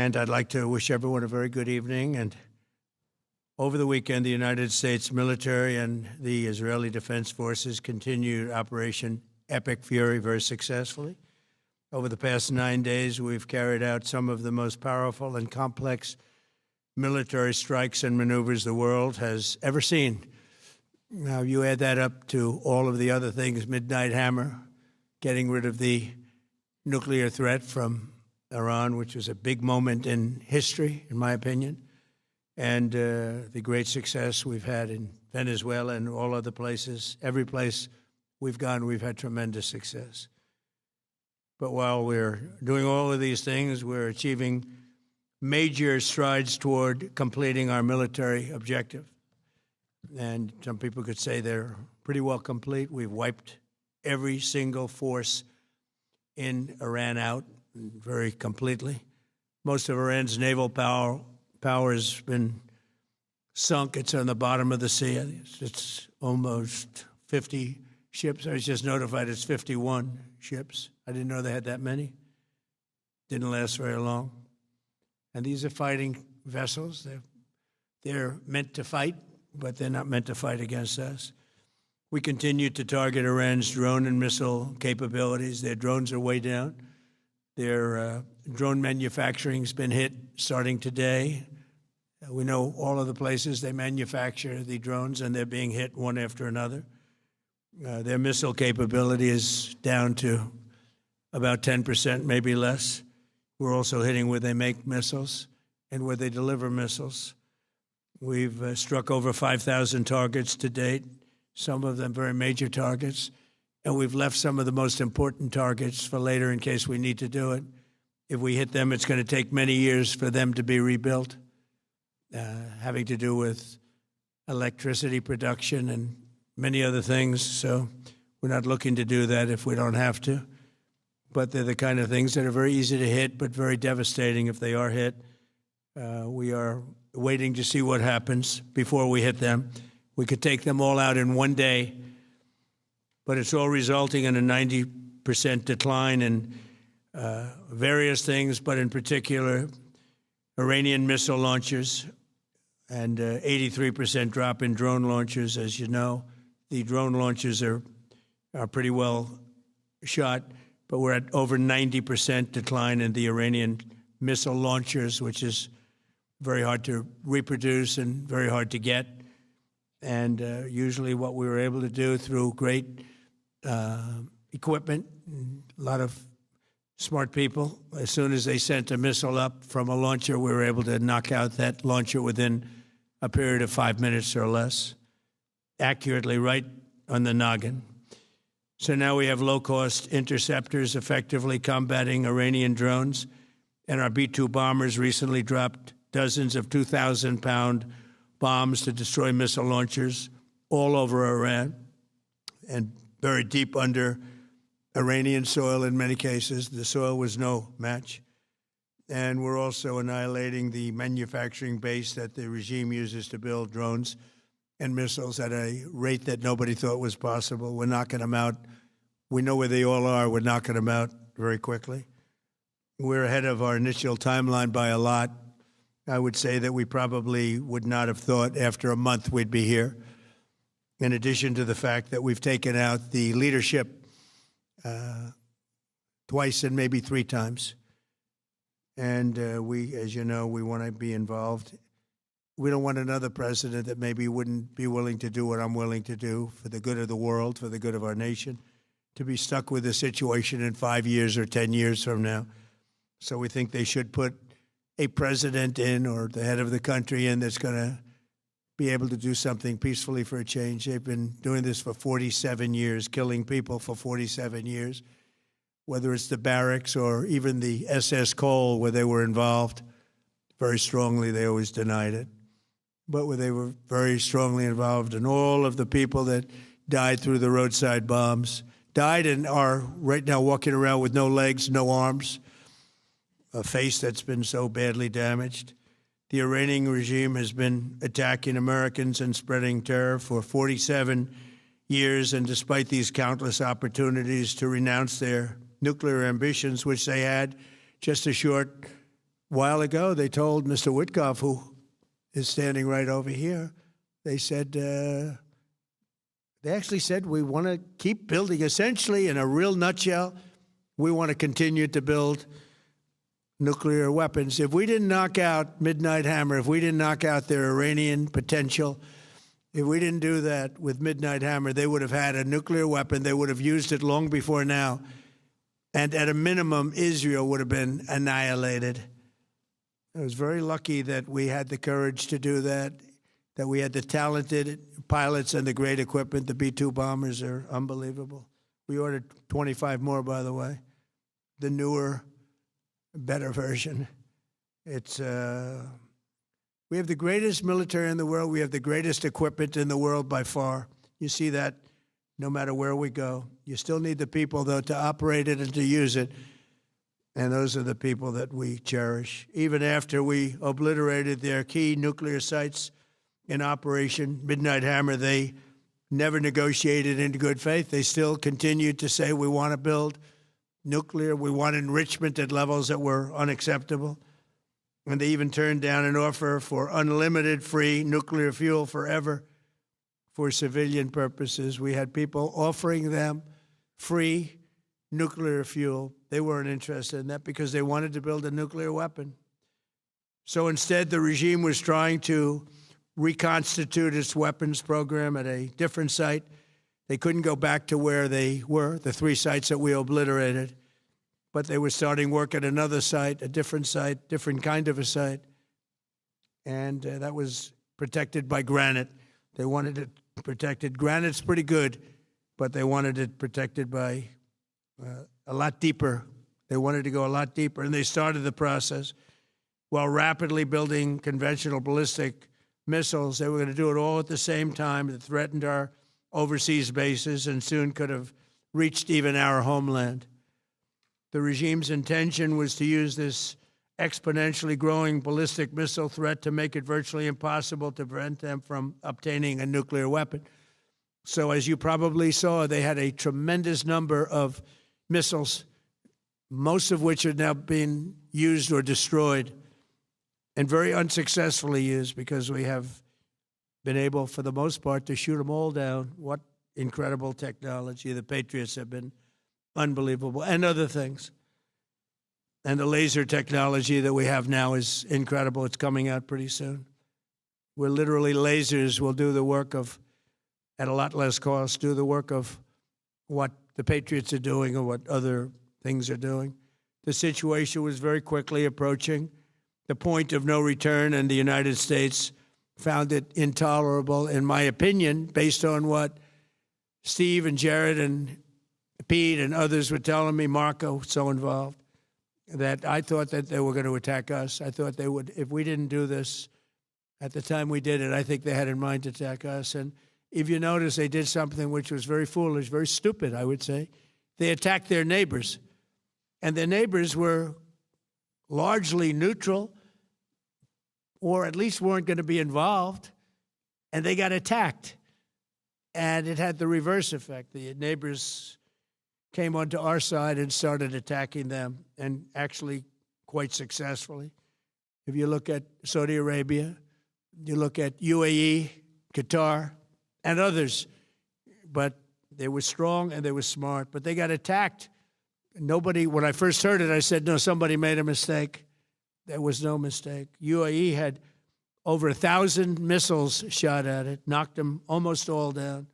And I'd like to wish everyone a very good evening. And over the weekend, the United States military and the Israeli Defense Forces continued Operation Epic Fury very successfully. Over the past 9 days, we've carried out some of the most powerful and complex military strikes and maneuvers the world has ever seen. Now, you add that up to all of the other things, Midnight Hammer, getting rid of the nuclear threat from Iran, which was a big moment in history, in my opinion, and the great success we've had in Venezuela and all other places. Every place we've gone, we've had tremendous success. But while we're doing all of these things, we're achieving major strides toward completing our military objective. And some people could say they're pretty well complete. We've wiped every single force in Iran out very completely. Most of Iran's naval power has been sunk. It's on the bottom of the sea. It's almost 50 ships. I was just notified it's 51 ships. I didn't know they had that many. Didn't last very long. And these are fighting vessels. They're meant to fight, but they're not meant to fight against us. We continue to target Iran's drone and missile capabilities. Their drones are way down. Their drone manufacturing's been hit starting today. We know all of the places they manufacture the drones, and they're being hit one after another. Their missile capability is down to about 10%, maybe less. We're also hitting where they make missiles and where they deliver missiles. We've struck over 5,000 targets to date, some of them very major targets, and we've left some of the most important targets for later in case we need to do it. If we hit them, it's going to take many years for them to be rebuilt, having to do with electricity production and many other things. So we're not looking to do that if we don't have to. But they're the kind of things that are very easy to hit, but very devastating if they are hit. We are waiting to see what happens before we hit them. We could take them all out in one day, but it's all resulting in a 90% decline in various things, but in particular, Iranian missile launchers and 83% drop in drone launchers. As you know, the drone launchers are pretty well shot, but we're at over 90% decline in the Iranian missile launchers, which is very hard to reproduce and very hard to get. And usually what we were able to do through great equipment, a lot of smart people, as soon as they sent a missile up from a launcher, we were able to knock out that launcher within a period of 5 minutes or less, accurately, right on the noggin. So now we have low-cost interceptors effectively combating Iranian drones, and our B-2 bombers recently dropped dozens of 2,000-pound bombs to destroy missile launchers all over Iran and very deep under Iranian soil in many cases. The soil was no match. And we're also annihilating the manufacturing base that the regime uses to build drones and missiles at a rate that nobody thought was possible. We're knocking them out. We know where they all are. We're knocking them out very quickly. We're ahead of our initial timeline by a lot. I would say that we probably would not have thought after a month we'd be here, in addition to the fact that we've taken out the leadership twice and maybe 3 times. And we, as you know, we want to be involved. We don't want another president that maybe wouldn't be willing to do what I'm willing to do for the good of the world, for the good of our nation, to be stuck with a situation in 5 years or 10 years from now. So we think they should put a president in, or the head of the country in, that's going to be able to do something peacefully for a change. They've been doing this for 47 years, killing people for 47 years, whether it's the barracks or even the SS Cole where they were involved. Very strongly, they always denied it. But where they were very strongly involved, and all of the people that died through the roadside bombs died and are right now walking around with no legs, no arms, a face that's been so badly damaged. The Iranian regime has been attacking Americans and spreading terror for 47 years, and despite these countless opportunities to renounce their nuclear ambitions, which they had just a short while ago, they told Mr. Witkoff, who is standing right over here, they said, they actually said, we want to keep building. Essentially, in a real nutshell, we want to continue to build nuclear weapons. If we didn't knock out Midnight Hammer, if we didn't knock out their Iranian potential, if we didn't do that with Midnight Hammer, they would have had a nuclear weapon. They would have used it long before now. And at a minimum, Israel would have been annihilated. I was very lucky that we had the courage to do that, that we had the talented pilots and the great equipment. The B-2 bombers are unbelievable. We ordered 25 more, by the way. The newer, better version. It's we have the greatest military in the world. We have the greatest equipment in the world by far. You see that no matter where we go. You still need the people, though, to operate it and to use it. And those are the people that we cherish. Even after we obliterated their key nuclear sites in Operation Midnight Hammer, they never negotiated in good faith. They still continued to say, we want to build nuclear. We want enrichment at levels that were unacceptable. And they even turned down an offer for unlimited free nuclear fuel forever for civilian purposes. We had people offering them free nuclear fuel. They weren't interested in that because they wanted to build a nuclear weapon. So instead, the regime was trying to reconstitute its weapons program at a different site. They couldn't go back to where they were, the 3 sites that we obliterated, but they were starting work at another site, a different site, different kind of a site, and that was protected by granite. They wanted it protected. Granite's pretty good, but they wanted it protected by a lot deeper. They wanted to go a lot deeper, and they started the process while rapidly building conventional ballistic missiles. They were going to do it all at the same time that threatened our overseas bases and soon could have reached even our homeland. The regime's intention was to use this exponentially growing ballistic missile threat to make it virtually impossible to prevent them from obtaining a nuclear weapon. So as you probably saw, they had a tremendous number of missiles, most of which are now being used or destroyed, and very unsuccessfully used because we have been able, for the most part, to shoot them all down. What incredible technology. The Patriots have been unbelievable, and other things. And the laser technology that we have now is incredible. It's coming out pretty soon. Where literally lasers will do the work of, at a lot less cost, do the work of what the Patriots are doing or what other things are doing. The situation was very quickly approaching the point of no return, and the United States found it intolerable, in my opinion, based on what Steve and Jared and Pete and others were telling me, Marco, so involved, that I thought that they were going to attack us. I thought they would, if we didn't do this at the time we did it, I think they had in mind to attack us. And if you notice, they did something which was very foolish, very stupid, I would say. They attacked their neighbors. And their neighbors were largely neutral, or at least weren't going to be involved, and they got attacked. And it had the reverse effect. The neighbors came onto our side and started attacking them, and actually quite successfully. If you look at Saudi Arabia, you look at UAE, Qatar, and others, but they were strong and they were smart, but they got attacked. Nobody, when I first heard it, I said, no, somebody made a mistake. There was no mistake. UAE had over 1,000 missiles shot at it, knocked them almost all down.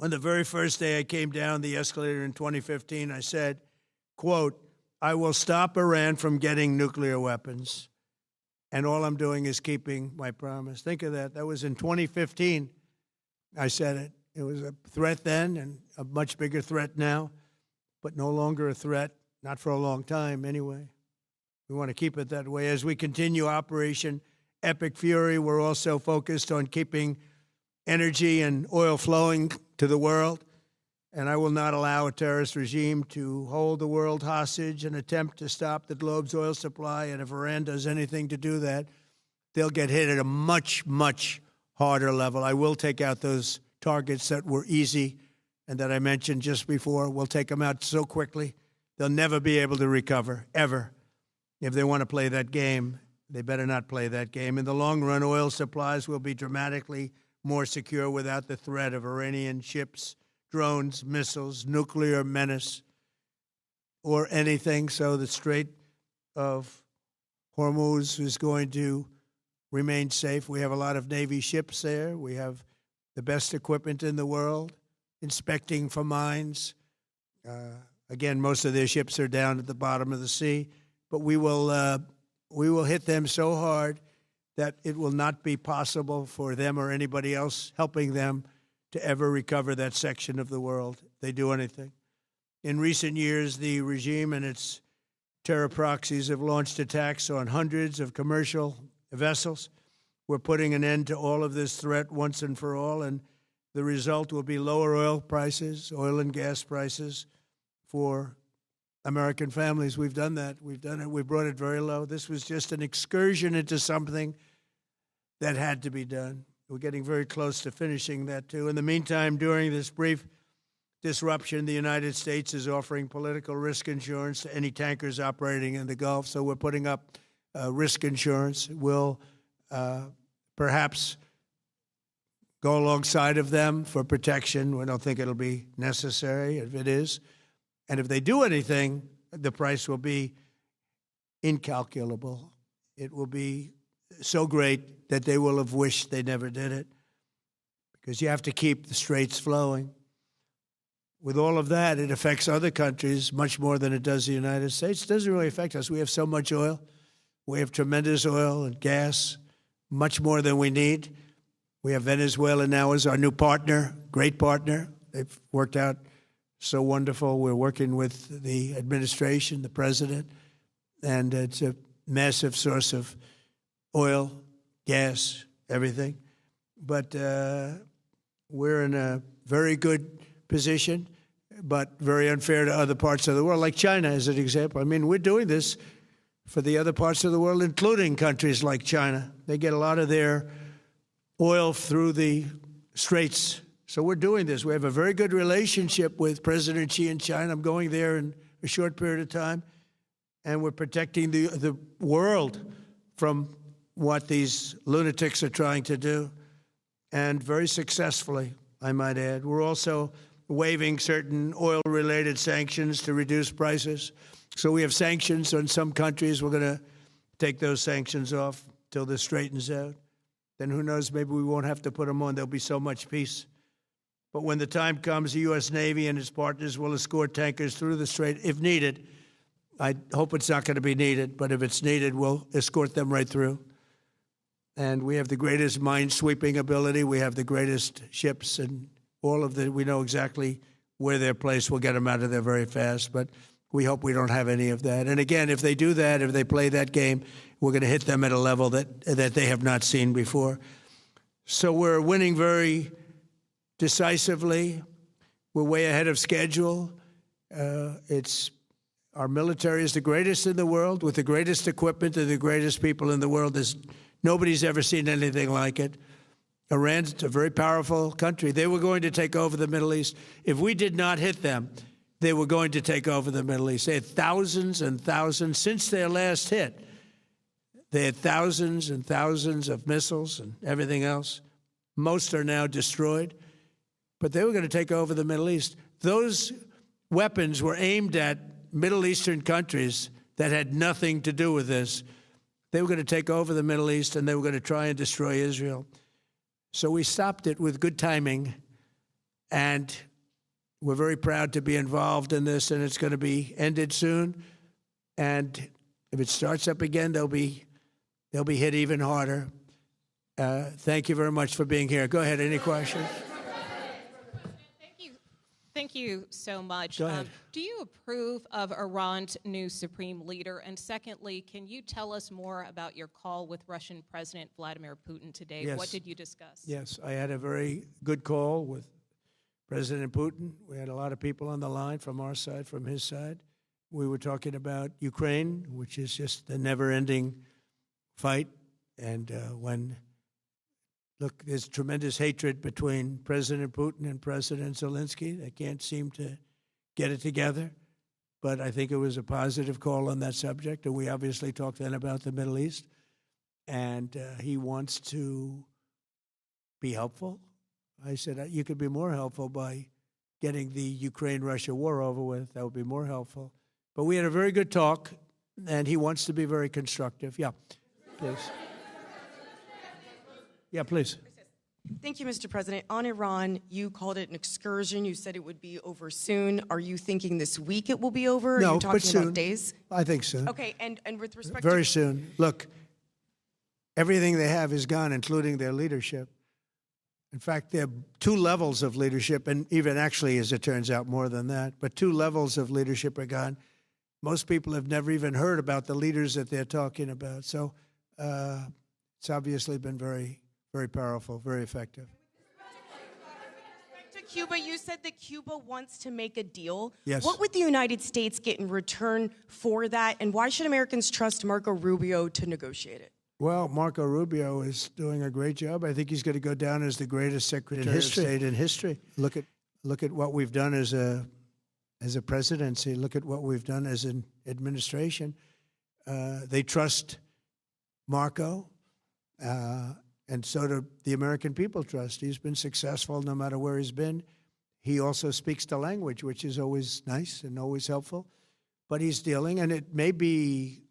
On the very first day I came down the escalator in 2015, I said, quote, I will stop Iran from getting nuclear weapons, and all I'm doing is keeping my promise. Think of that. That was in 2015. I said it. It was a threat then and a much bigger threat now, but no longer a threat, not for a long time anyway. We want to keep it that way. As we continue Operation Epic Fury, we're also focused on keeping energy and oil flowing to the world. And I will not allow a terrorist regime to hold the world hostage and attempt to stop the globe's oil supply. And if Iran does anything to do that, they'll get hit at a much, much harder level. I will take out those targets that were easy and that I mentioned just before. We'll take them out so quickly, they'll never be able to recover, ever. If they want to play that game, they better not play that game. In the long run, oil supplies will be dramatically more secure without the threat of Iranian ships, drones, missiles, nuclear menace, or anything. So the Strait of Hormuz is going to remain safe. We have a lot of Navy ships there. We have the best equipment in the world, inspecting for mines. Again, most of their ships are down at the bottom of the sea, but we will hit them so hard that it will not be possible for them or anybody else helping them to ever recover that section of the world if they do anything. In recent years, the regime and its terror proxies have launched attacks on hundreds of commercial vessels. We're putting an end to all of this threat once and for all, and the result will be lower oil prices, oil and gas prices for American families. We've done that. We've done it. We brought it very low. This was just an excursion into something that had to be done. We're getting very close to finishing that, too. In the meantime, during this brief disruption, the United States is offering political risk insurance to any tankers operating in the Gulf. So we're putting up risk insurance. We'll perhaps go alongside of them for protection. We don't think it'll be necessary if it is. And if they do anything, the price will be incalculable. It will be so great that they will have wished they never did it, because you have to keep the straits flowing. With all of that, it affects other countries much more than it does the United States. It doesn't really affect us. We have so much oil. We have tremendous oil and gas, much more than we need. We have Venezuela now as our new partner, great partner. They've worked out so wonderful. We're working with the administration, the president, and it's a massive source of oil, gas, everything. But we're in a very good position, but very unfair to other parts of the world, like China as an example. I mean, we're doing this for the other parts of the world, including countries like China. They get a lot of their oil through the straits. So we're doing this. We have a very good relationship with President Xi in China. I'm going there in a short period of time, and we're protecting the world from what these lunatics are trying to do, and very successfully, I might add. We're also waiving certain oil-related sanctions to reduce prices. So we have sanctions on some countries. We're going to take those sanctions off till this straightens out. Then who knows, maybe we won't have to put them on. There'll be so much peace. But when the time comes, the U.S. Navy and its partners will escort tankers through the strait if needed. I hope it's not going to be needed, but if it's needed, we'll escort them right through. And we have the greatest mine-sweeping ability. We have the greatest ships, and all of we know exactly where they're placed. We'll get them out of there very fast, but we hope we don't have any of that. And again, if they do that, if they play that game, we're going to hit them at a level that they have not seen before. So we're winning very decisively. We're way ahead of schedule. Our military is the greatest in the world, with the greatest equipment and the greatest people in the world. Nobody's ever seen anything like it. Iran's a very powerful country. They were going to take over the Middle East. If we did not hit them, they were going to take over the Middle East. They had thousands and thousands. Since their last hit, they had thousands and thousands of missiles and everything else. Most are now destroyed. But they were going to take over the Middle East. Those weapons were aimed at Middle Eastern countries that had nothing to do with this. They were going to take over the Middle East, and they were going to try and destroy Israel. So we stopped it with good timing, and we're very proud to be involved in this, and it's going to be ended soon. And if it starts up again, they'll be hit even harder. Thank you very much for being here. Go ahead. Any questions? Thank you so much. Go ahead. Do you approve of Iran's new supreme leader? And secondly, can you tell us more about your call with Russian President Vladimir Putin today? Yes. What did you discuss? Yes, I had a very good call with President Putin. We had a lot of people on the line from our side, from his side. We were talking about Ukraine, which is just a never-ending fight. And look, there's tremendous hatred between President Putin and President Zelensky. They can't seem to get it together. but I think it was a positive call on that subject. And we obviously talked then about the Middle East. And he wants to be helpful. I said, you could be more helpful by getting the Ukraine-Russia war over with. That would be more helpful. But we had a very good talk, and he wants to be very constructive. Yeah, please. Yeah, please. Thank you, Mr. President. On Iran, you called it an excursion. You said it would be over soon. Are you thinking this week it will be over? No, Are you talking but soon. about days? I think soon. Okay, and with respect Very to... soon. Look, everything they have is gone, including their leadership. In fact, there are two levels of leadership, and even actually, as it turns out, more than that. But two levels of leadership are gone. Most people have never even heard about the leaders that they're talking about. So it's obviously been very, very powerful, very effective. To Cuba, you said that Cuba wants to make a deal. Yes. What would the United States get in return for that, and why should Americans trust Marco Rubio to negotiate it? Well, Marco Rubio is doing a great job. I think he's going to go down as the greatest Secretary of State in history. Look at what we've done as a presidency. Look at what we've done as an administration. They trust Marco, and so do the American people trust. He's been successful no matter where he's been. He also speaks the language, which is always nice and always helpful. But he's dealing, and it may be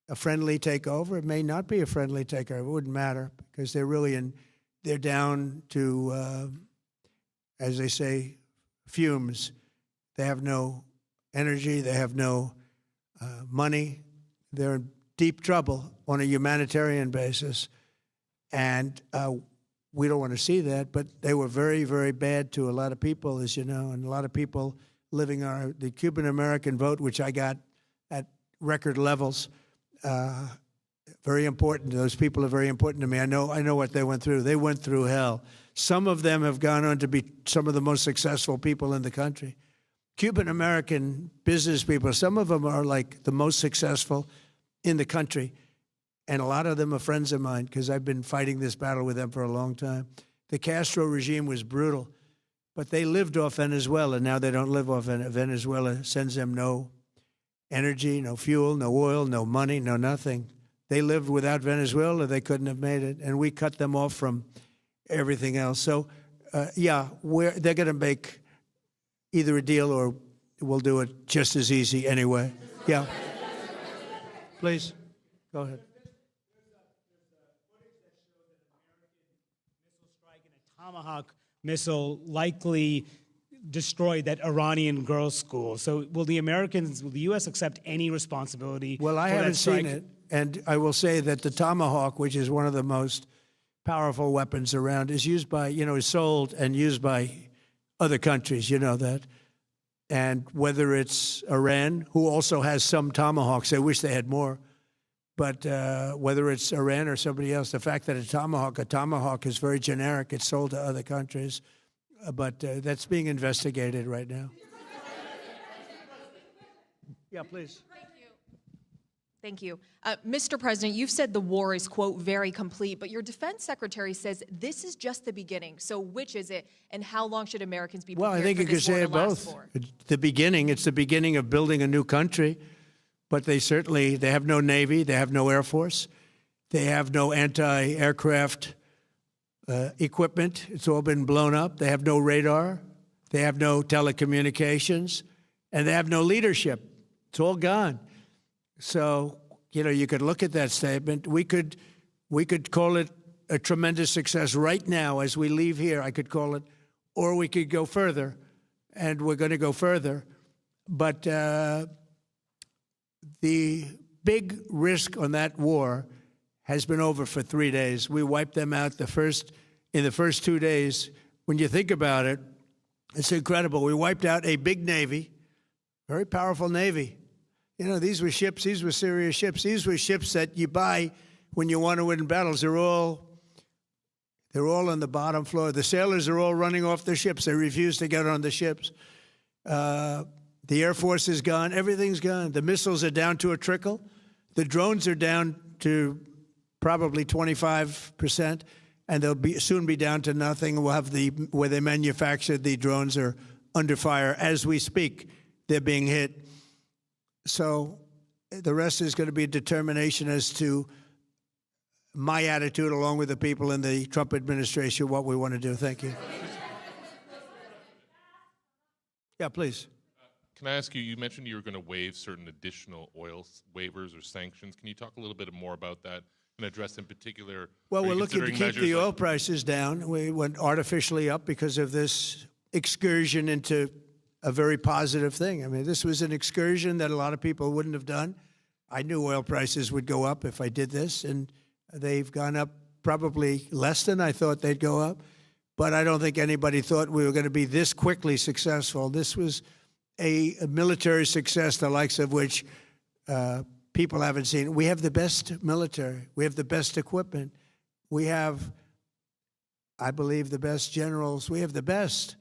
a friendly takeover. It may not be a friendly takeover. It wouldn't matter because they're down to, as they say, fumes. They have no energy. They have no money. They're in deep trouble on a humanitarian basis. And we don't want to see that, but they were very, very bad to a lot of people, as you know, and a lot of people living the Cuban-American vote, which I got at record levels. Very important. Those people are very important to me. I know what they went through. They went through hell. Some of them have gone on to be some of the most successful people in the country. Cuban-American business people, some of them are like the most successful in the country. And a lot of them are friends of mine because I've been fighting this battle with them for a long time. The Castro regime was brutal, but they lived off Venezuela. Now they don't live off Venezuela. Sends them no energy, no fuel, no oil, no money, no nothing. They lived without Venezuela. They couldn't have made it. And we cut them off from everything else. So, yeah, they're going to make either a deal or we'll do it just as easy anyway. Yeah. Please, go ahead. Tomahawk missile likely destroyed that Iranian girls' school. So will the U.S. accept any responsibility? Well, I haven't seen it. And I will say that the Tomahawk, which is one of the most powerful weapons around, is used by, is sold and used by other countries. You know that. And whether it's Iran, who also has some Tomahawks, I wish they had more. But whether it's Iran or somebody else, the fact that a Tomahawk is very generic. It's sold to other countries. But that's being investigated right now. Yeah, please. Thank you. Mr. President, you've said the war is, quote, very complete, but your defense secretary says this is just the beginning. So which is it, and how long should Americans be prepared Well, I think for you could this war say to it last both. for? It's the beginning of building a new country, but they have no Navy, they have no Air Force, they have no anti-aircraft equipment. It's all been blown up. They have no radar, they have no telecommunications, and they have no leadership. It's all gone. So, you could look at that statement. We could call it a tremendous success right now as we leave here. I could call it, or we could go further, and we're going to go further. But the big risk on that war has been over for 3 days. We wiped them out in the first 2 days. When you think about it, it's incredible. We wiped out a big Navy, very powerful Navy. These were ships. These were serious ships. These were ships that you buy when you want to win battles. They're all on the bottom floor. The sailors are all running off the ships. They refuse to get on the ships. The Air Force is gone. Everything's gone. The missiles are down to a trickle. The drones are down to probably 25%, and they'll soon be down to nothing. We'll have where they manufactured the drones are under fire as we speak. They're being hit. So the rest is going to be determination as to my attitude, along with the people in the Trump administration, what we want to do. Thank you. Yeah, please. Can I ask you, you mentioned you were going to waive certain additional oil waivers or sanctions. Can you talk a little bit more about that and address in particular? Well, we're looking to considering keep the measures oil prices down. We went artificially up because of this excursion into a very positive thing. I mean, this was an excursion that a lot of people wouldn't have done. I knew oil prices would go up if I did this, and they've gone up probably less than I thought they'd go up. But I don't think anybody thought we were going to be this quickly successful. This was a military success, the likes of which people haven't seen. We have the best military. We have the best equipment. We have, I believe, the best generals. We have the best.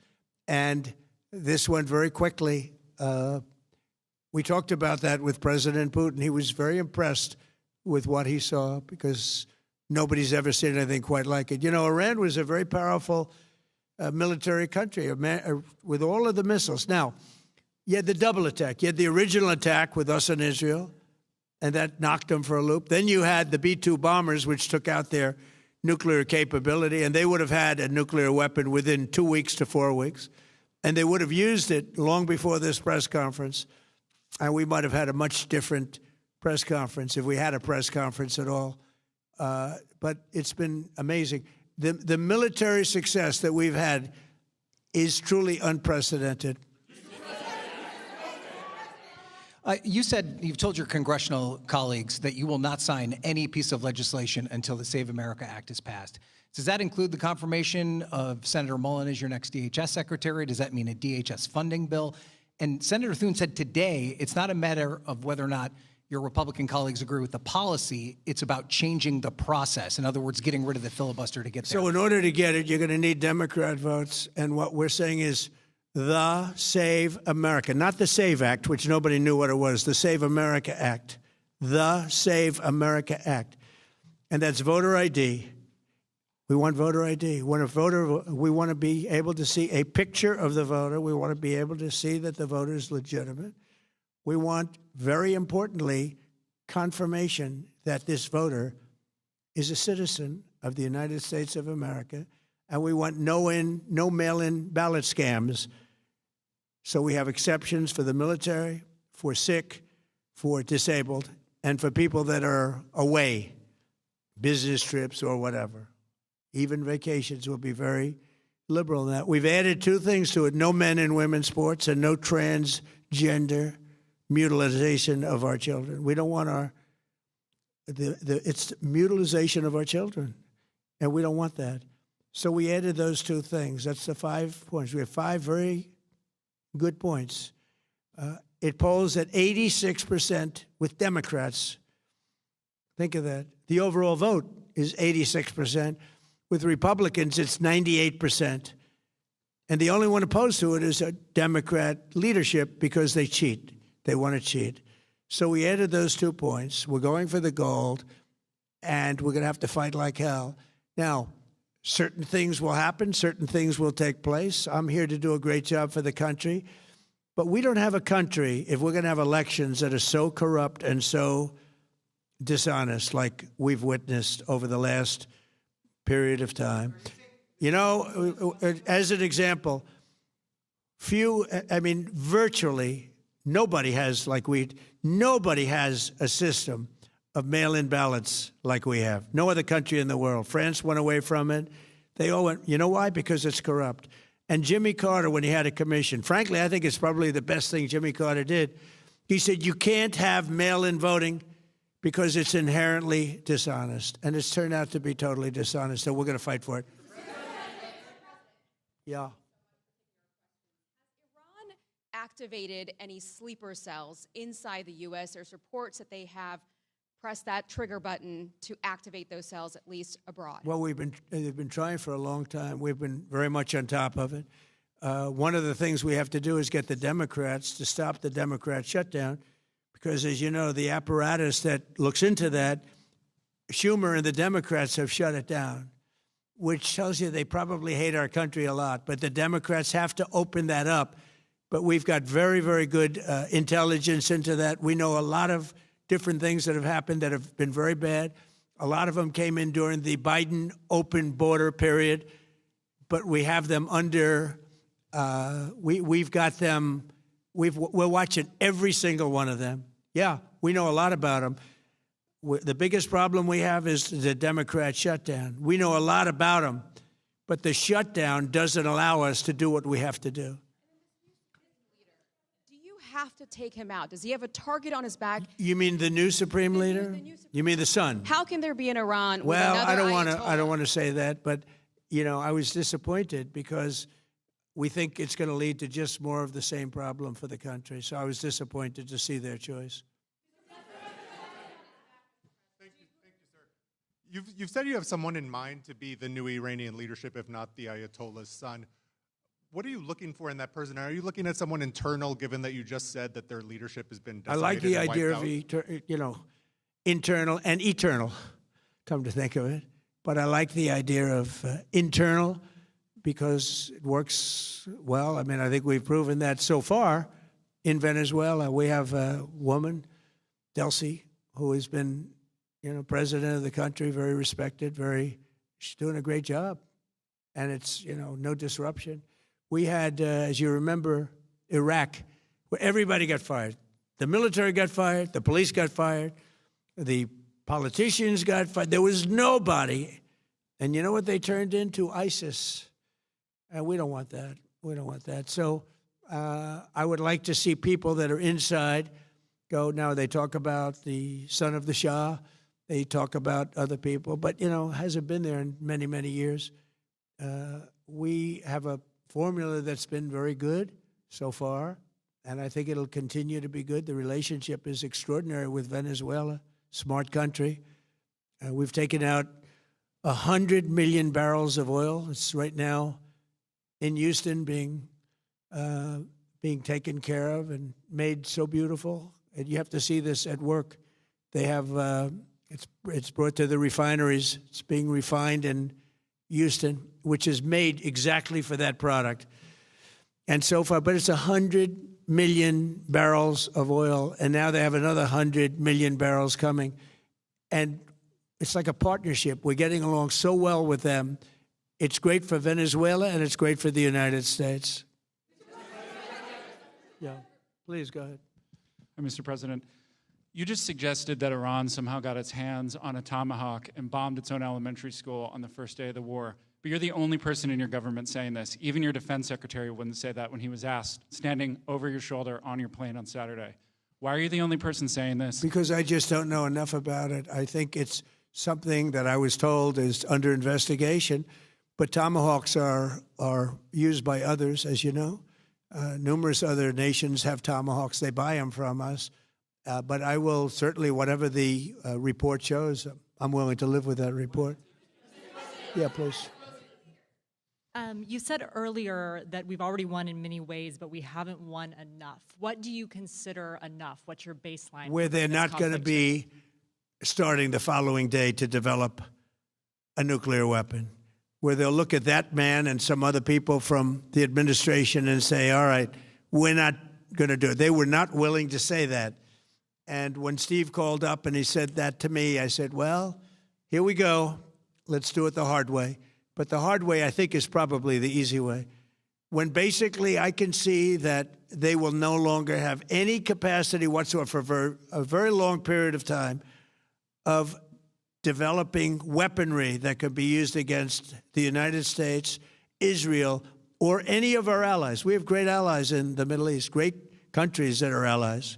And this went very quickly. We talked about that with President Putin. He was very impressed with what he saw because nobody's ever seen anything quite like it. You know, Iran was a very powerful military country with all of the missiles. Now, you had the double attack. You had the original attack with us and Israel, and that knocked them for a loop. Then you had the B-2 bombers, which took out their nuclear capability, and they would have had a nuclear weapon within 2 weeks to 4 weeks. And they would have used it long before this press conference, and we might have had a much different press conference if we had a press conference at all. But it's been amazing. The military success that we've had is truly unprecedented. You've told your congressional colleagues that you will not sign any piece of legislation until the Save America Act is passed. Does that include the confirmation of Senator Mullen as your next DHS secretary? Does that mean a DHS funding bill? And Senator Thune said today it's not a matter of whether or not your Republican colleagues agree with the policy. It's about changing the process. In other words, getting rid of the filibuster to get there. So in order to get it, you're going to need Democrat votes. And what we're saying is the Save America, not the SAVE Act, which nobody knew what it was, the Save America Act, the Save America Act. And that's voter ID. We want voter ID. When a voter, we want to be able to see a picture of the voter. We want to be able to see that the voter is legitimate. We want, very importantly, confirmation that this voter is a citizen of the United States of America. And we want no mail-in ballot scams. So we have exceptions for the military, for sick, for disabled, and for people that are away, business trips or whatever. Even vacations will be very liberal in that. We've added two things to it: no men and women's sports and no transgender mutilization of our children. We don't want it's mutilization of our children, and we don't want that. So we added those two things. That's the 5 points. We have 5 very good points. It polls at 86% with Democrats. Think of that. The overall vote is 86%. With Republicans, it's 98%. And the only one opposed to it is a Democrat leadership because they cheat. They want to cheat. So we added those 2 points. We're going for the gold, and we're going to have to fight like hell. Now, certain things will happen. Certain things will take place. I'm here to do a great job for the country. But we don't have a country, if we're going to have elections that are so corrupt and so dishonest like we've witnessed over the last period of time. You know, as an example, virtually nobody has nobody has a system of mail-in ballots like we have. No other country in the world. France went away from it. They all went, you know why? Because it's corrupt. And Jimmy Carter, when he had a commission, frankly, I think it's probably the best thing Jimmy Carter did. He said, you can't have mail-in voting because it's inherently dishonest. And it's turned out to be totally dishonest, so we're going to fight for it. Yeah. Iran activated any sleeper cells inside the U.S.? There's reports that they have pressed that trigger button to activate those cells, at least abroad. Well, they've been trying for a long time. We've been very much on top of it. One of the things we have to do is get the Democrats to stop the Democrat shutdown, because, as you know, the apparatus that looks into that, Schumer and the Democrats have shut it down, which tells you they probably hate our country a lot. But the Democrats have to open that up but we've got very, very good intelligence into that. We know a lot of different things that have happened that have been very bad. A lot of them came in during the Biden open border period, but we have them under, we've got them, we're watching every single one of them. Yeah, we know a lot about them. The biggest problem we have is the Democrat shutdown. We know a lot about them, but the shutdown doesn't allow us to do what we have to do. Do you have to take him out? Does he have a target on his back? You mean the new supreme leader? You mean the son? How can there be an Iran with Well, another I don't Ayatollah? want to say that, but you know, I was disappointed because we think it's going to lead to just more of the same problem for the country. So I was disappointed to see their choice. Thank you, sir. You've said you have someone in mind to be the new Iranian leadership, if not the Ayatollah's son. What are you looking for in that person? Are you looking at someone internal, given that you just said that their leadership has been decided I like the and idea wiped of, out? internal and eternal, come to think of it. But I like the idea of internal because it works well. I mean, I think we've proven that so far in Venezuela. We have a woman, Delcy, who has been, president of the country, very respected, she's doing a great job. And it's, no disruption. We had, as you remember, Iraq, where everybody got fired. The military got fired, the police got fired, the politicians got fired. There was nobody. And you know what they turned into? ISIS. And we don't want that. We don't want that. So I would like to see people that are inside go. Now, they talk about the son of the Shah. They talk about other people. But, hasn't been there in many, many years. We have a formula that's been very good so far, and I think it'll continue to be good. The relationship is extraordinary with Venezuela, smart country. We've taken out 100 million barrels of oil. It's right now in Houston being taken care of and made so beautiful. And you have to see this at work. They have, it's brought to the refineries. It's being refined in Houston, which is made exactly for that product. And so far, but it's 100 million barrels of oil, and now they have another 100 million barrels coming. And it's like a partnership. We're getting along so well with them. It's great for Venezuela, and it's great for the United States. Yeah, please go ahead. Mr. President, you just suggested that Iran somehow got its hands on a Tomahawk and bombed its own elementary school on the first day of the war. But you're the only person in your government saying this. Even your defense secretary wouldn't say that when he was asked, standing over your shoulder on your plane on Saturday. Why are you the only person saying this? Because I just don't know enough about it. I think it's something that I was told is under investigation. But Tomahawks are used by others, as you know. Numerous other nations have Tomahawks. They buy them from us. But I will certainly, whatever the report shows, I'm willing to live with that report. Yeah, please. You said earlier that we've already won in many ways, but we haven't won enough. What do you consider enough? What's your baseline? Where they're not going to be starting the following day to develop a nuclear weapon. Where they'll look at that man and some other people from the administration and say, all right, we're not going to do it. They were not willing to say that. And when Steve called up and he said that to me, I said, well, here we go. Let's do it the hard way. But the hard way, I think, is probably the easy way. When basically I can see that they will no longer have any capacity whatsoever for a very long period of time of developing weaponry that could be used against the United States, Israel, or any of our allies. We have great allies in the Middle East, great countries that are allies.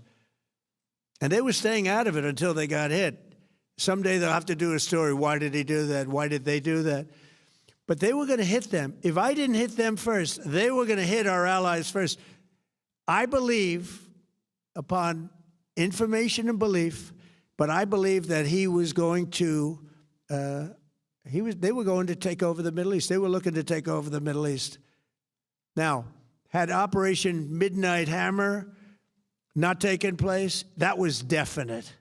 And they were staying out of it until they got hit. Someday they'll have to do a story. Why did he do that? Why did they do that? But they were going to hit them. If I didn't hit them first, they were going to hit our allies first. I believe, upon information and belief, but I believe that he was going to, they were going to take over the Middle East. They were looking to take over the Middle East. Now, had Operation Midnight Hammer not taken place, that was definite,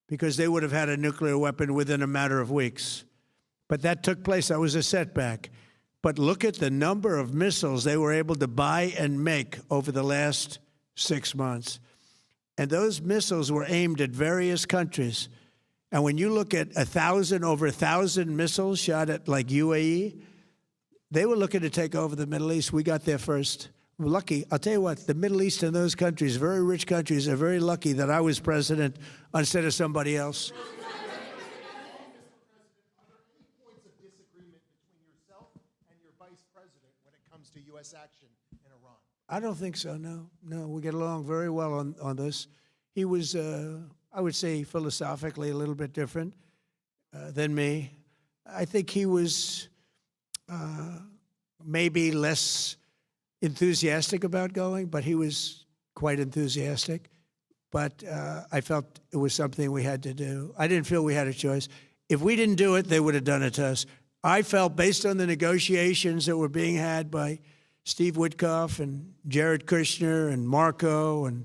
because they would have had a nuclear weapon within a matter of weeks. But that took place. That was a setback. But look at the number of missiles they were able to buy and make over the last 6 months. And those missiles were aimed at various countries. And when you look at over 1,000 missiles shot at like UAE, they were looking to take over the Middle East. We got there first. We're lucky. I'll tell you what, the Middle East and those countries, very rich countries, are very lucky that I was president instead of somebody else. To U.S. action in Iran? I don't think so, no. No, we get along very well on this. He was, I would say, philosophically a little bit different than me. I think he was maybe less enthusiastic about going, but he was quite enthusiastic. But I felt it was something we had to do. I didn't feel we had a choice. If we didn't do it, they would have done it to us. I felt, based on the negotiations that were being had by Steve Witkoff and Jared Kushner and Marco and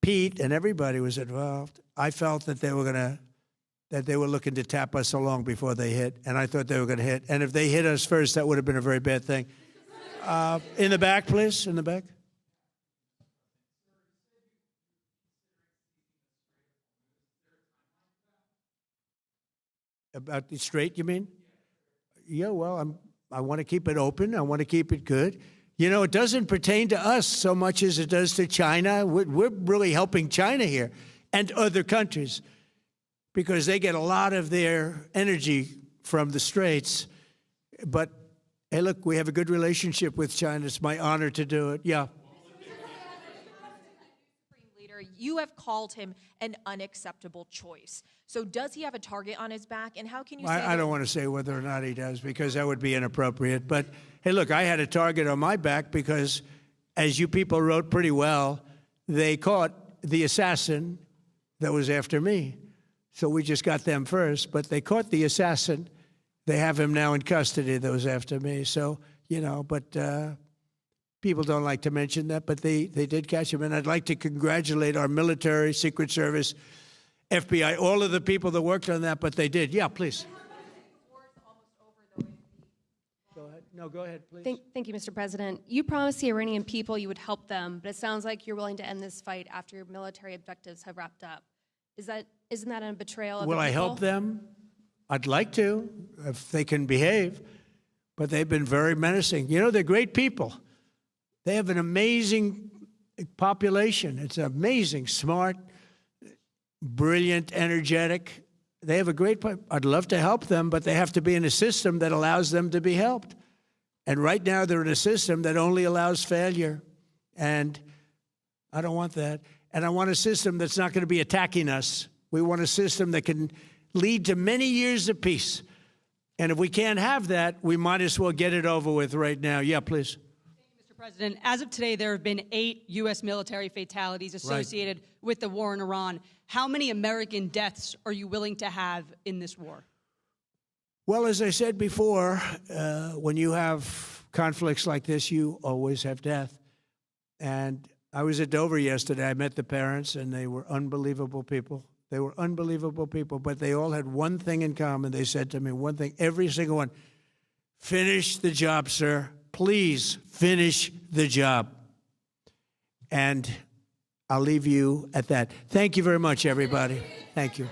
Pete, and everybody was involved, I felt that they were looking to tap us along before they hit, and I thought they were going to hit. And if they hit us first, that would have been a very bad thing. In the back, please, in the back. About the Strait, you mean? Yeah, well, I want to keep it open. I want to keep it good. You know, it doesn't pertain to us so much as it does to China. We're really helping China here and other countries because they get a lot of their energy from the Straits. But, hey, look, we have a good relationship with China. It's my honor to do it. Yeah. You have called him an unacceptable choice. So does he have a target on his back? And how can you say I don't want to say whether or not he does because that would be inappropriate. But, hey, look, I had a target on my back because, as you people wrote pretty well, they caught the assassin that was after me. So we just got them first. But they caught the assassin. They have him now in custody that was after me. So, you know, but people don't like to mention that, but they did catch him. And I'd like to congratulate our military, Secret Service, FBI, all of the people that worked on that, but they did. Yeah, please. Go ahead. No, go ahead, please. Thank you, Mr. President. You promised the Iranian people you would help them, but it sounds like you're willing to end this fight after your military objectives have wrapped up. Isn't that a betrayal of the people? Will I help them? I'd like to, if they can behave, but they've been very menacing. You know, they're great people. They have an amazing population. It's amazing, smart, brilliant, energetic. They have a great, I'd love to help them, but they have to be in a system that allows them to be helped. And right now they're in a system that only allows failure. And I don't want that. And I want a system that's not going to be attacking us. We want a system that can lead to many years of peace. And if we can't have that, we might as well get it over with right now. Yeah, please. Mr. President, as of today, there have been 8 U.S. military fatalities associated with the war in Iran. How many American deaths are you willing to have in this war? Well, as I said before, when you have conflicts like this, you always have death. And I was at Dover yesterday. I met the parents, and they were unbelievable people. They were unbelievable people, but they all had one thing in common. They said to me one thing, every single one, finish the job, sir. Please finish the job. And I'll leave you at that. Thank you very much, everybody. Thank you.